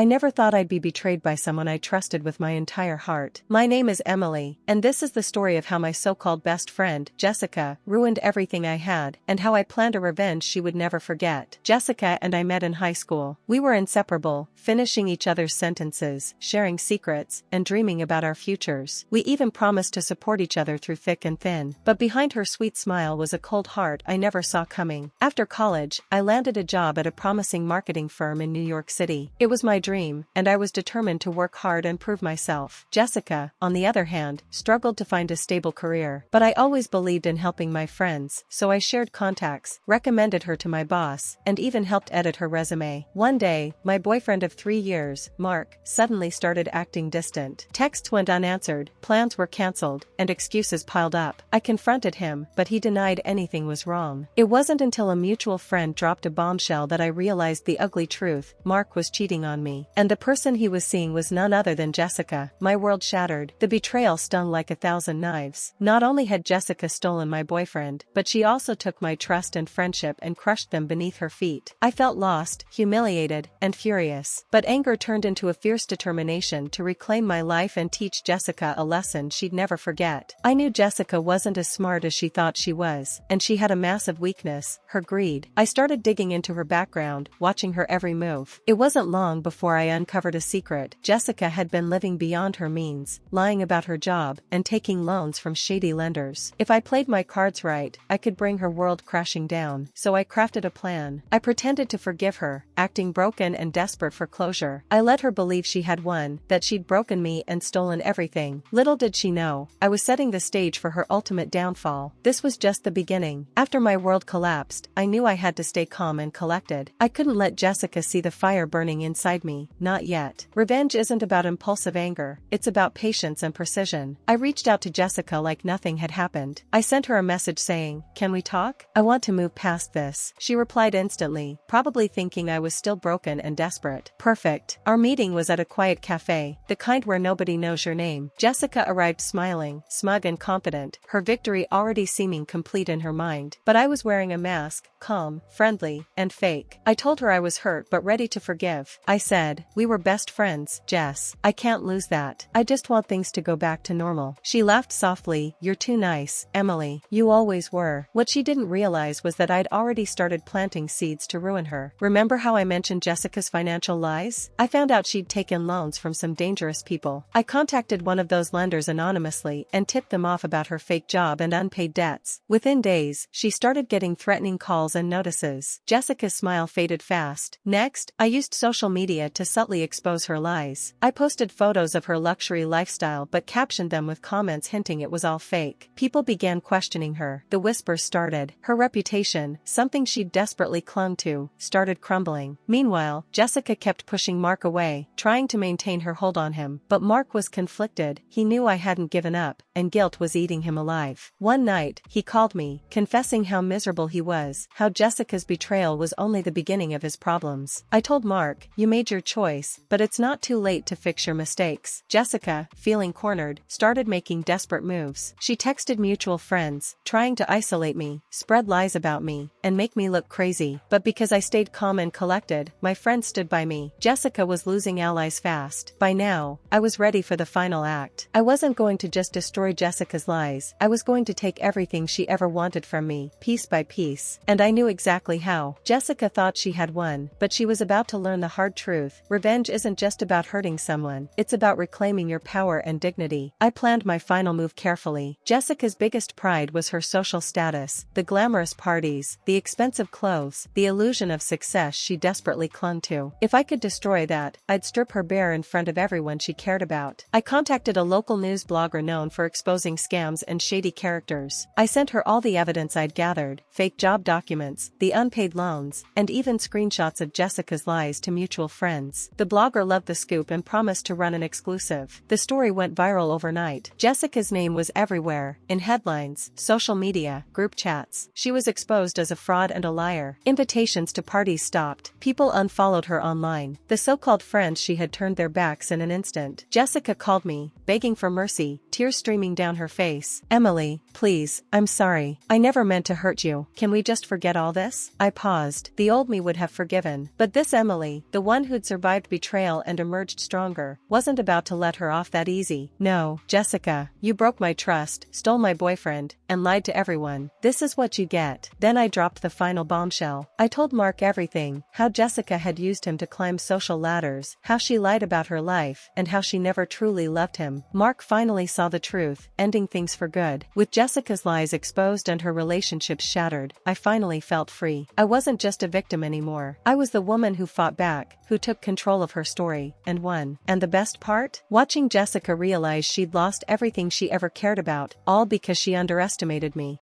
I never thought I'd be betrayed by someone I trusted with my entire heart. My name is Emily, and this is the story of how my so-called best friend, Jessica, ruined everything I had, and how I planned a revenge she would never forget. Jessica and I met in high school. We were inseparable, finishing each other's sentences, sharing secrets, and dreaming about our futures. We even promised to support each other through thick and thin. But behind her sweet smile was a cold heart I never saw coming. After college, I landed a job at a promising marketing firm in New York City. It was my dream, and I was determined to work hard and prove myself. Jessica, on the other hand, struggled to find a stable career. But I always believed in helping my friends, so I shared contacts, recommended her to my boss, and even helped edit her resume. One day, my boyfriend of 3 years, Mark, suddenly started acting distant. Texts went unanswered, plans were cancelled, and excuses piled up. I confronted him, but he denied anything was wrong. It wasn't until a mutual friend dropped a bombshell that I realized the ugly truth: Mark was cheating on me. And the person he was seeing was none other than Jessica. My world shattered. The betrayal stung like 1,000 knives. Not only had Jessica stolen my boyfriend, but she also took my trust and friendship and crushed them beneath her feet. I felt lost, humiliated, and furious. But anger turned into a fierce determination to reclaim my life and teach Jessica a lesson she'd never forget. I knew Jessica wasn't as smart as she thought she was, and she had a massive weakness: her greed. I started digging into her background, watching her every move. It wasn't long before I uncovered a secret. Jessica had been living beyond her means, lying about her job, and taking loans from shady lenders. If I played my cards right, I could bring her world crashing down. So I crafted a plan. I pretended to forgive her, acting broken and desperate for closure. I let her believe she had won, that she'd broken me and stolen everything. Little did she know, I was setting the stage for her ultimate downfall. This was just the beginning. After my world collapsed, I knew I had to stay calm and collected. I couldn't let Jessica see the fire burning inside me, not yet. Revenge isn't about impulsive anger, it's about patience and precision. I reached out to Jessica like nothing had happened. I sent her a message saying, "Can we talk? I want to move past this." She replied instantly, probably thinking I was still broken and desperate. Perfect. Our meeting was at a quiet cafe, the kind where nobody knows your name. Jessica arrived smiling, smug and confident, her victory already seeming complete in her mind. But I was wearing a mask, calm, friendly, and fake. I told her I was hurt but ready to forgive. I said, "We were best friends, Jess. I can't lose that. I just want things to go back to normal." She laughed softly. "You're too nice, Emily. You always were." What she didn't realize was that I'd already started planting seeds to ruin her. Remember how I mentioned Jessica's financial lies? I found out she'd taken loans from some dangerous people. I contacted one of those lenders anonymously and tipped them off about her fake job and unpaid debts. Within days, she started getting threatening calls and notices. Jessica's smile faded fast. Next, I used social media to subtly expose her lies. I posted photos of her luxury lifestyle but captioned them with comments hinting it was all fake. People began questioning her. The whispers started. Her reputation, something she'd desperately clung to, started crumbling. Meanwhile, Jessica kept pushing Mark away, trying to maintain her hold on him. But Mark was conflicted. He knew I hadn't given up, and guilt was eating him alive. One night, he called me, confessing how miserable he was, how Jessica's betrayal was only the beginning of his problems. I told Mark, "You made your choice, but it's not too late to fix your mistakes." Jessica, feeling cornered, started making desperate moves. She texted mutual friends, trying to isolate me, spread lies about me, and make me look crazy. But because I stayed calm and collected, my friends stood by me. Jessica was losing allies fast. By now, I was ready for the final act. I wasn't going to just destroy Jessica's lies. I was going to take everything she ever wanted from me, piece by piece. And I knew exactly how. Jessica thought she had won, but she was about to learn the hard truth. Revenge isn't just about hurting someone, it's about reclaiming your power and dignity. I planned my final move carefully. Jessica's biggest pride was her social status, the glamorous parties, the expensive clothes, the illusion of success she desperately clung to. If I could destroy that, I'd strip her bare in front of everyone she cared about. I contacted a local news blogger known for exposing scams and shady characters. I sent her all the evidence I'd gathered, fake job documents, the unpaid loans, and even screenshots of Jessica's lies to mutual friends. The blogger loved the scoop and promised to run an exclusive. The story went viral overnight. Jessica's name was everywhere, in headlines, social media, group chats. She was exposed as a fraud and a liar. Invitations to parties stopped. People unfollowed her online. The so-called friends she had turned their backs in an instant. Jessica called me, begging for mercy, tears streaming down her face. "Emily, please, I'm sorry. I never meant to hurt you. Can we just forget all this?" I paused. The old me would have forgiven. But this Emily, the one who'd survived betrayal and emerged stronger, wasn't about to let her off that easy. "No, Jessica, you broke my trust, stole my boyfriend, and lied to everyone. This is what you get." Then I dropped the final bombshell. I told Mark everything, how Jessica had used him to climb social ladders, how she lied about her life, and how she never truly loved him. Mark finally saw the truth, ending things for good. With Jessica's lies exposed and her relationships shattered, I finally felt free. I wasn't just a victim anymore. I was the woman who fought back, who took control of her story, and won. And the best part? Watching Jessica realize she'd lost everything she ever cared about, all because she underestimated me.